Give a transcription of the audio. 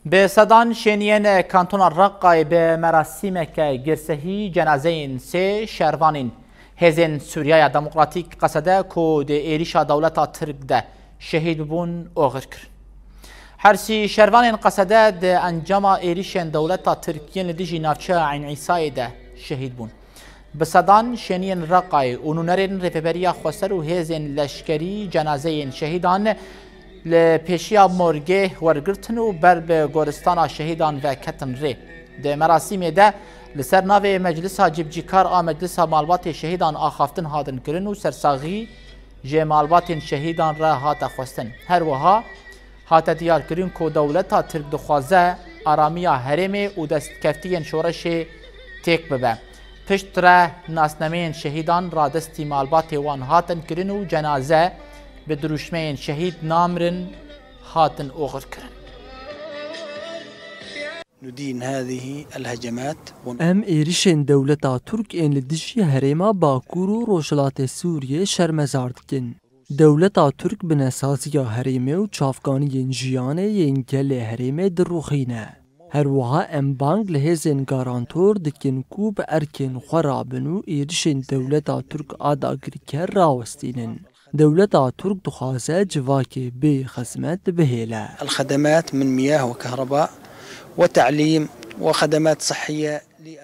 به سدان شینین کانتون الرقای به مراسم که گرسهی جنازه سه شهروان هزین سوریه دموکراتیک قصده که ده ایریشا دولت ترک ده شهید بون اوغر کرد. هرسی شهروان قصده ده انجام ایریشن دولت ترکیه لدیجی نافچه عین عیسای ده شهید بون. به سدان شینین رقای اونونرین رفبریا خسر و هزین لشکری جنازه شهیدان لپیشیا مرگه ورگرتن و بر به گورستان شهیدان و کتن ری ده مراسم ده لسر ناو مجلس جبجیکار آ مجلس مالبات شهیدان آخافتن هادن کرن و سرساغی جه مالبات شهیدان را هات خواستن هر وها هات دیار کرن که دولت ترک دخوازه آرامیا هرمه و دستکفتی شورش تیک ببه پشت را ناسنمین شهیدان را دستی مالبات وان هاتن کرن و جنازه به دروشمین شهید نامرن هاتن اوغر کرن. ندين هذه الهجمات ام ایریشن دولتا ترک ان لدیجی هریما باکور و روشلات سوریه شرمزار دکن. دولتا ترک بنسازیا هریمه و چافگانی جیانه ینگل هریمه دروخینه. هر وها ام بانگ لهزن گارانتور دکن کوب ارکن خرابنو ایریشن دولتا ترک آداگری که راوستینن. دولة ترك دخازة جواكي بخدمات بهيلة الخدمات من مياه وكهرباء وتعليم وخدمات صحية